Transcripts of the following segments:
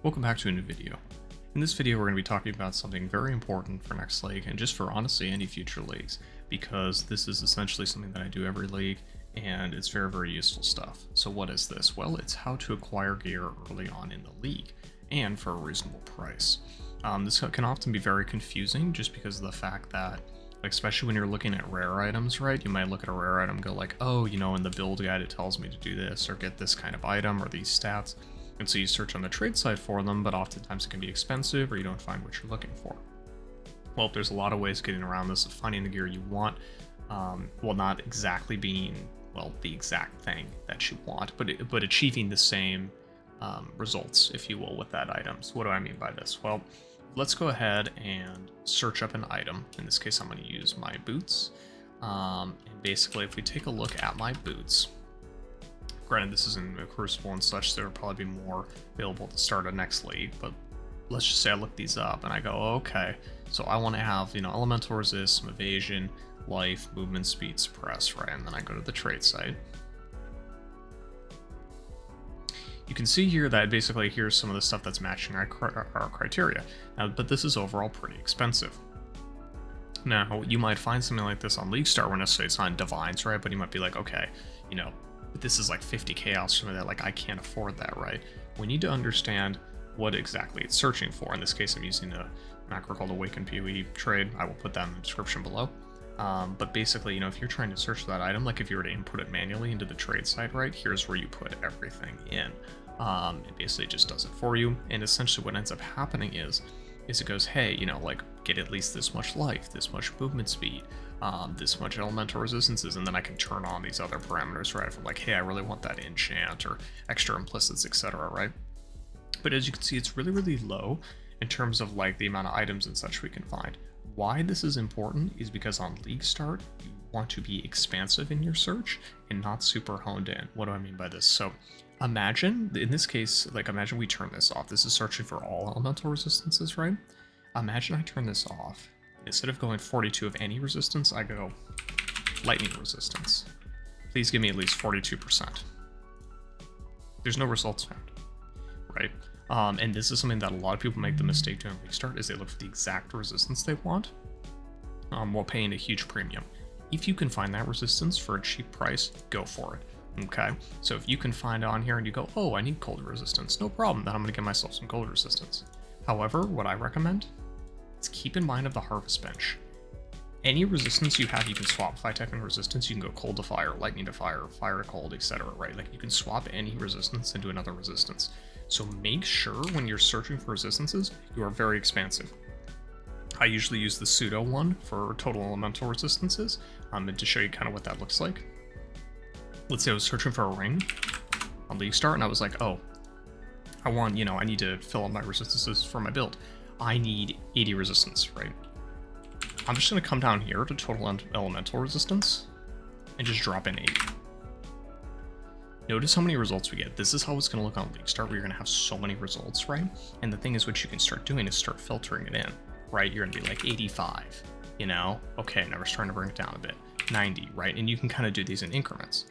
Welcome back to a new video. In this video we're going to be talking about something very important for next league and just for honestly any future leagues, because this is essentially something that I do every league and it's very useful stuff. So what is this? Well, it's how to acquire gear early on in the league and for a reasonable price. This can often be very confusing just because of the fact that, like, especially when you're looking at rare items, right? You might look at a rare item and go like, oh, you know, in the build guide it tells me to do this or get this kind of item or these stats. And so you search on the trade site for them, but oftentimes it can be expensive or you don't find what you're looking for. Well, there's a lot of ways of getting around this, of finding the gear you want, well, not exactly being, well, the exact thing that you want, but achieving the same results, if you will, with that item. So what do I mean by this? Well, let's go ahead and search up an item. In this case, I'm going to use my boots. And basically, if we take a look at my boots, granted, this is in a Crucible and such, there will probably be more available to start a next league, but let's just say I look these up and I go, okay, so I want to have, you know, elemental resist, some evasion, life, movement, speed, suppress, right? And then I go to the trade site. You can see here that basically here's some of the stuff that's matching our criteria. Now, but this is overall pretty expensive. Now, you might find something like this on League Star, where necessarily it's not Divines, right? But you might be like, okay, you know, but this is like 50 chaos, something that, like, I can't afford that, right? We need to understand what exactly it's searching for. In this case, I'm using a macro called Awaken POE trade. I will put that in the description below. But basically, you know, if you're trying to search for that item, like if you were to input it manually into the trade site, right, here's where you put everything in. It basically just does it for you. And essentially what ends up happening is it goes, hey, you know, like, get at least this much life, this much movement speed, this much elemental resistances, and then I can turn on these other parameters, right? From like, hey, I really want that enchant or extra implicits, etc., right? But as you can see, it's really low in terms of like the amount of items and such we can find. Why this is important is because on League Start, you want to be expansive in your search and not super honed in. What do I mean by this? So imagine, in this case, like, imagine we turn this off. This is searching for all elemental resistances, right? Imagine I turn this off. Instead of going 42 of any resistance, I go lightning resistance. Please give me at least 42%. There's no results found, right? And this is something that a lot of people make the mistake doing League Start, is they look for the exact resistance they want while paying a huge premium. If you can find that resistance for a cheap price, go for it. Okay, so if you can find on here and you go, oh, I need cold resistance, no problem, then I'm going to get myself some cold resistance. However, what I recommend is keep in mind of the harvest bench. Any resistance you have, you can swap. Fire type and resistance, you can go cold to fire, lightning to fire, fire to cold, etc., right? Like, you can swap any resistance into another resistance. So make sure when you're searching for resistances, you are very expansive. I usually use the pseudo one for total elemental resistances, and to show you kind of what that looks like. Let's say I was searching for a ring on League Start, and I was like, oh, I want, you know, I need to fill up my resistances for my build. I need 80 resistance, right? I'm just going to come down here to total elemental resistance and just drop in 80. Notice how many results we get. This is how it's going to look on League Start, where you're going to have so many results, right? And the thing is, what you can start doing is start filtering it in, right? You're going to be like 85, you know? Okay, now we're starting to bring it down a bit. 90, right? And you can kind of do these in increments.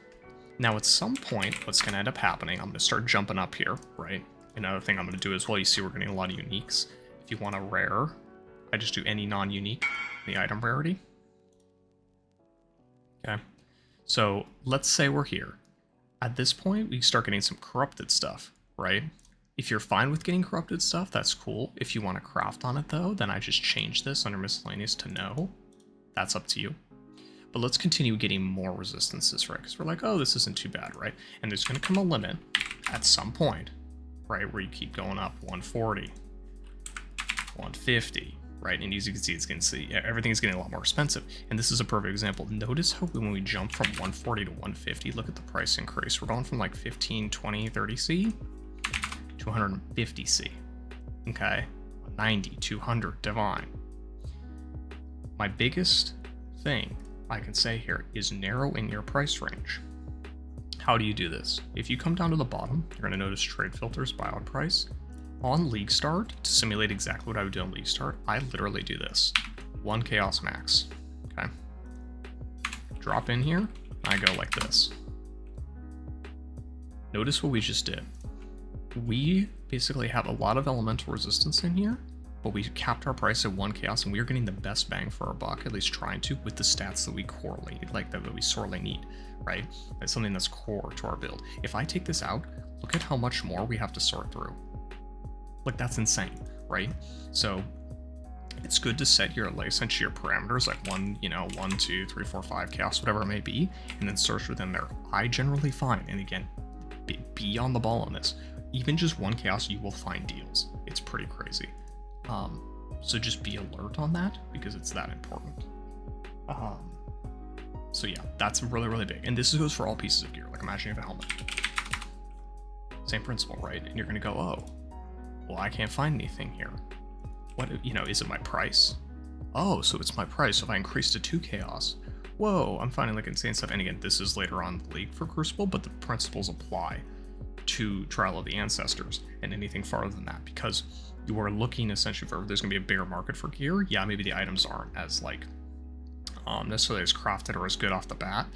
Now, at some point, what's going to end up happening, I'm going to start jumping up here, right? Another thing I'm going to do as well, you see we're getting a lot of uniques. If you want a rare, I just do any non-unique, the item rarity. Okay, so let's say we're here. At this point, we start getting some corrupted stuff, right? If you're fine with getting corrupted stuff, that's cool. If you want to craft on it, though, then I just change this under miscellaneous to no. That's up to you. But let's continue getting more resistances, right? Because we're like, oh, this isn't too bad, right? And there's going to come a limit at some point, right, where you keep going up. 140, 150, right? And as you can see, everything is getting a lot more expensive. And this is a perfect example. Notice how when we jump from 140 to 150, look at the price increase. We're going from like 15, 20, 30 C to 150 C. Okay, 90, 200 divine. My biggest thing I can say here is narrow in your price range. How do you do this? If you come down to the bottom, you're going to notice trade filters by odd price. On League Start, to simulate exactly what I would do on League Start, I literally do this. 1 chaos max. Okay. Drop in here, I go like this. Notice what we just did. we basically have a lot of elemental resistance in here, but we capped our price at 1 chaos, and we are getting the best bang for our buck, at least trying to, with the stats that we correlate, like that we sorely need, right? That's something that's core to our build. If I take this out, look at how much more we have to sort through. Like, that's insane, right? So it's good to set your, like, essentially your parameters, like 1, 2, 3, 4, 5 chaos, whatever it may be, and then search within there. I generally find, and again, be on the ball on this, even just 1 chaos, you will find deals. It's pretty crazy. So just be alert on that, because it's that important. So yeah, that's really, really big. And this goes for all pieces of gear. Like, imagine you have a helmet. Same principle, right? And you're gonna go, oh, well, I can't find anything here. What, is it my price? Oh, so it's my price. So if I increase to 2 chaos, whoa, I'm finding like insane stuff. And again, this is later on in the league for Crucible, but the principles apply to Trial of the Ancestors and anything farther than that, because you are looking essentially for, there's going to be a bigger market for gear. Yeah, maybe the items aren't as like necessarily as crafted or as good off the bat,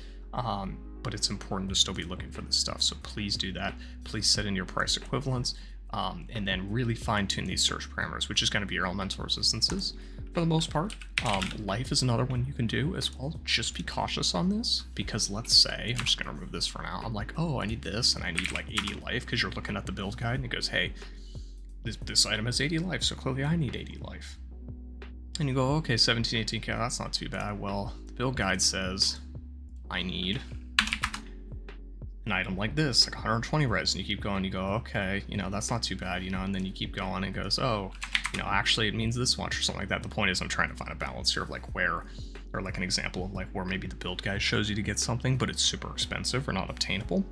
but it's important to still be looking for this stuff. So please do that. Please set in your price equivalents, and then really fine tune these search parameters, which is going to be your elemental resistances for the most part. Life is another one you can do as well. Just be cautious on this, because let's say, I'm just going to remove this for now. I'm like, oh, I need this, and I need like 80 life, because you're looking at the build guide and it goes, hey, this item has 80 life, so clearly I need 80 life. And you go, okay, 17, 18, okay, that's not too bad. Well, the build guide says I need an item like this, like 120 res, and you keep going, you go, okay, that's not too bad, and then you keep going and it goes, oh, actually it means this much or something like that. The point is I'm trying to find a balance here of like where, or like an example of like where maybe the build guide shows you to get something, but it's super expensive or not obtainable.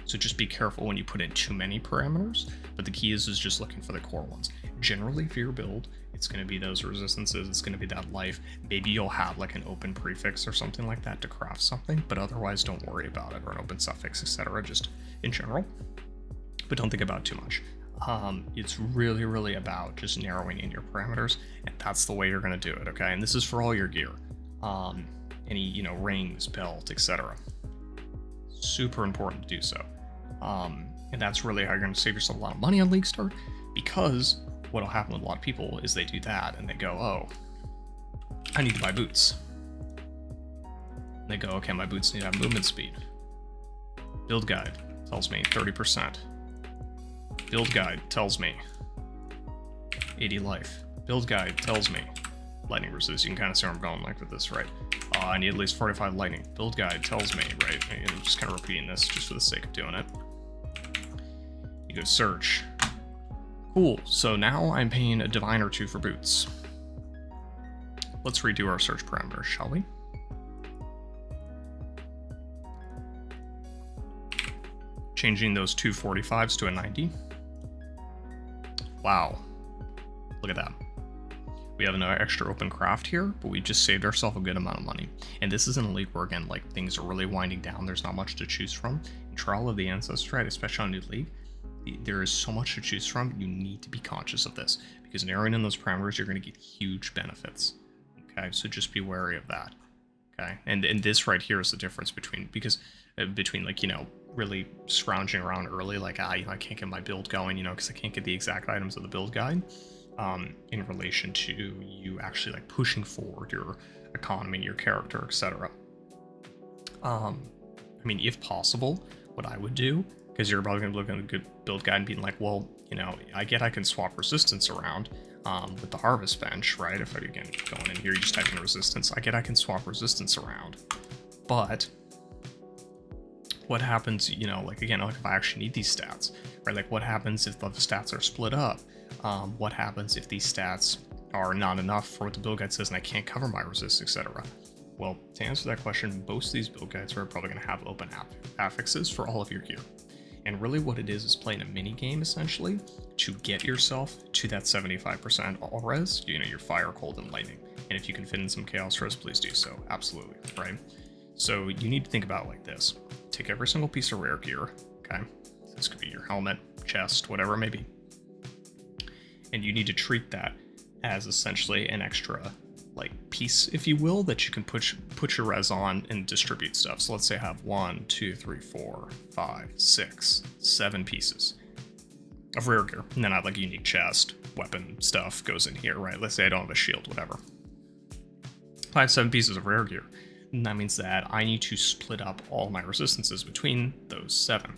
So just be careful when you put in too many parameters, but the key is just looking for the core ones. Generally for your build, it's going to be those resistances, it's going to be that life. Maybe you'll have like an open prefix or something like that to craft something, but otherwise don't worry about it, or an open suffix, etc. just in general. But don't think about it too much. It's really, really about just narrowing in your parameters, and that's the way you're going to do it, okay? And this is for all your gear. Any, rings, belt, etc. Super important to do so. And that's really how you're going to save yourself a lot of money on League Start, because what'll happen with a lot of people is they do that and they go, oh, I need to buy boots. And they go, okay, my boots need to have movement speed. Build guide tells me 30%. Build guide tells me 80 life. Build guide tells me lightning resist. You can kind of see where I'm going like with this, right? I need at least 45 lightning. Build guide tells me, right? I'm just kind of repeating this just for the sake of doing it. You go search. Cool, so now I'm paying a divine or 2 for boots. Let's redo our search parameters, shall we? Changing those 2 45s to a 90. Wow, look at that. We have another extra open craft here, but we just saved ourselves a good amount of money. And this is in a league where, again, like, things are really winding down. There's not much to choose from. In Trial of the Ancestors, right, especially on New League, there is so much to choose from. You need to be conscious of this, because narrowing in those parameters, you're going to get huge benefits. Okay, so just be wary of that. Okay, and this right here is the difference between like, really scrounging around early, like, I can't get my build going, because I can't get the exact items of the build guide, in relation to you actually like pushing forward your economy, your character, etc. I mean, if possible, what I would do, because you're probably going to look at a good build guide and being like, well, I can swap resistance around with the harvest bench, right? If I, again, going in here, you just type in resistance, I can swap resistance around. But what happens, like, again, like if I actually need these stats, right? Like, what happens if the stats are split up? What happens if these stats are not enough for what the build guide says and I can't cover my resist, etc.? Well, to answer that question, most of these build guides are probably going to have open affixes for all of your gear. And really what it is playing a mini game, essentially, to get yourself to that 75% all res, your fire, cold, and lightning. And if you can fit in some chaos res, please do so, absolutely, right? So you need to think about it like this. Take every single piece of rare gear, okay? This could be your helmet, chest, whatever it may be. And you need to treat that as essentially an extra, like, piece, if you will, that you can put your res on and distribute stuff. So let's say I have 1, 2, 3, 4, 5, 6, 7 pieces. of rare gear. And then I have like a unique chest, weapon stuff goes in here, right? Let's say I don't have a shield, whatever. I have 7 pieces of rare gear. And that means that I need to split up all my resistances between those 7.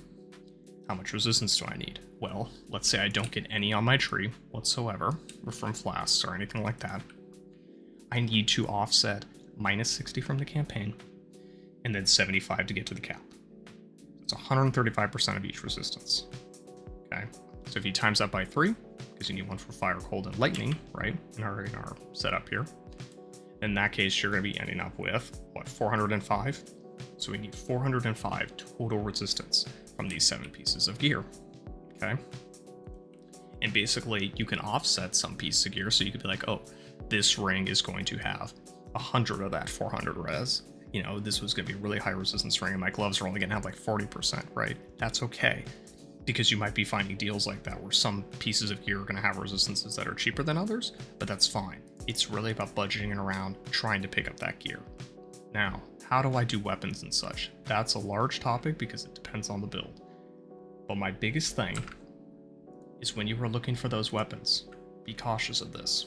How much resistance do I need? Well, let's say I don't get any on my tree whatsoever, or from flasks or anything like that. I need to offset minus 60 from the campaign, and then 75 to get to the cap. It's 135% of each resistance. Okay, so if you times that by 3, because you need one for fire, cold, and lightning, right, in our setup here, in that case, you're going to be ending up with, what, 405? So we need 405 total resistance from these 7 pieces of gear, okay? And basically, you can offset some pieces of gear, so you could be like, oh, this ring is going to have 100 of that 400 res. You know, this was going to be a really high resistance ring, and my gloves are only going to have like 40%, right? That's okay, because you might be finding deals like that where some pieces of gear are going to have resistances that are cheaper than others, but that's fine. It's really about budgeting around trying to pick up that gear. Now, how do I do weapons and such? That's a large topic because it depends on the build. But my biggest thing is when you are looking for those weapons, be cautious of this.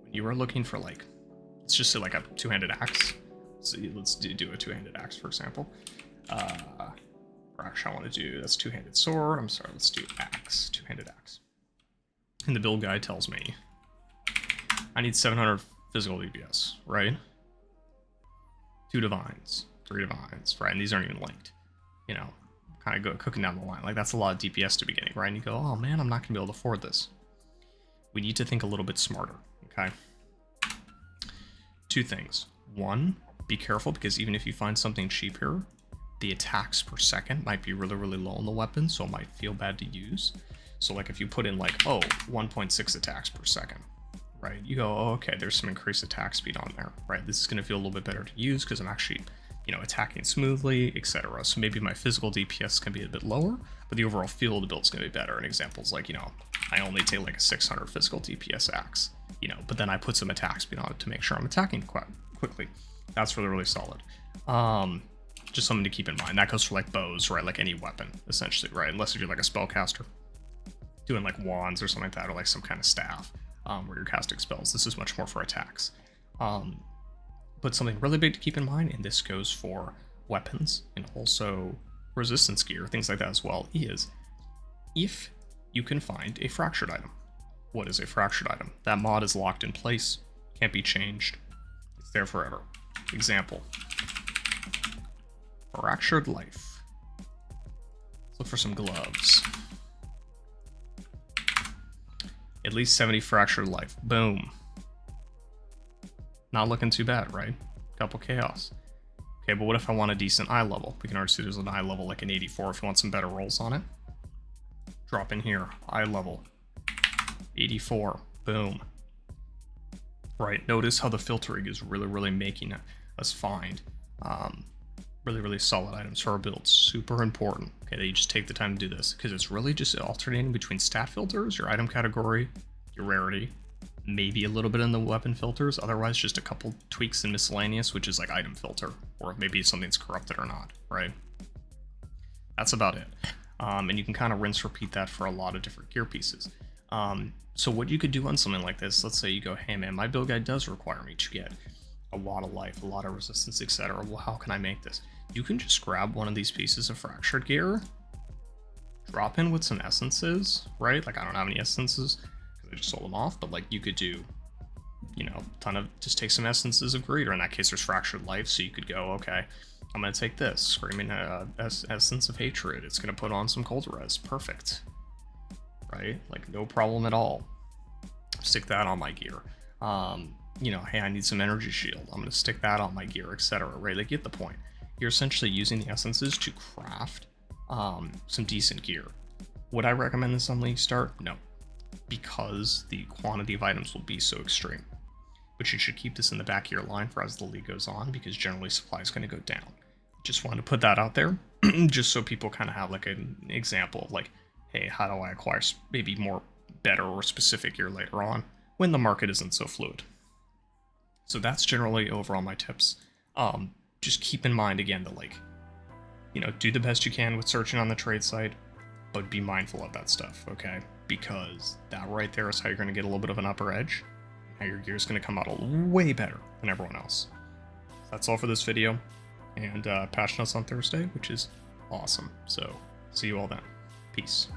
When you are looking for, like, let's just say like a 2-handed axe. Let's do a 2-handed axe, for example. Or actually I want to do, that's 2-handed sword. I'm sorry, let's do axe, 2-handed axe. And the build guide tells me I need 700 physical DPS, right? 2 divines, 3 divines, right? And these aren't even linked. You know, kind of go cooking down the line. Like, that's a lot of DPS to be getting, right? And you go, oh man, I'm not going to be able to afford this. We need to think a little bit smarter, okay? 2 things. 1, be careful, because even if you find something cheap here, the attacks per second might be really, really low on the weapon, so it might feel bad to use. So like if you put in like, oh, 1.6 attacks per second, right? You go, oh, okay, there's some increased attack speed on there, right? This is going to feel a little bit better to use because I'm actually, you know, attacking smoothly, etc. So maybe my physical DPS can be a bit lower, but the overall feel of the build is going to be better. And examples like, you know, I only take like a 600 physical DPS axe, you know, but then I put some attack speed on it to make sure I'm attacking quite quickly. That's really, really solid. Just something to keep in mind. That goes for like bows, right? Like any weapon, essentially, right? Unless if you're like a spellcaster, doing like wands or something like that, or like some kind of staff. Where you're casting spells. This is much more for attacks. But something really big to keep in mind, and this goes for weapons and also resistance gear, things like that as well, is if you can find a fractured item. What is a fractured item? That mod is locked in place, can't be changed. It's there forever. Example. Fractured life. Let's look for some gloves. At least 70 fractured life. Boom. Not looking too bad, right? Couple chaos. Okay, but what if I want a decent eye level? We can already see there's an eye level like an 84 if you want some better rolls on it. Drop in here. Eye level. 84. Boom. Right, notice how the filtering is really, really making us find really, really solid items for our builds. Super important. Okay, that you just take the time to do this, because it's really just alternating between stat filters, your item category, your rarity, maybe a little bit in the weapon filters, otherwise just a couple tweaks in miscellaneous, which is like item filter, or maybe something's corrupted or not, right? That's about it. And you can kind of rinse repeat that for a lot of different gear pieces. So what you could do on something like this, let's say you go, hey man, my build guide does require me to get a lot of life, a lot of resistance, etc. Well, how can I make this? You can just grab one of these pieces of fractured gear, drop in with some essences, right? Like I don't have any essences because I just sold them off, but like you could do, you know, just take some essences of greed, or in that case there's fractured life, so you could go, okay, I'm gonna take this, screaming essence of hatred, it's gonna put on some cold res, perfect, right? Like no problem at all. Stick that on my gear. You know, hey, I need some energy shield, I'm gonna stick that on my gear, etc. Right? Like, get the point. You're essentially using the essences to craft some decent gear. Would I recommend this on League Start? No, because the quantity of items will be so extreme. But you should keep this in the back of your line for as the league goes on, because generally supply is going to go down. Just wanted to put that out there, just so people kind of have like an example of like, hey, how do I acquire maybe more better or specific gear later on when the market isn't so fluid. So that's generally overall my tips. Just keep in mind again that, like, you know, do the best you can with searching on the trade site, but be mindful of that stuff, okay? because that right there is how you're going to get a little bit of an upper edge. Now your gear is going to come out way better than everyone else. That's all for this video, and patch notes on Thursday, which is awesome. So see you all then. Peace.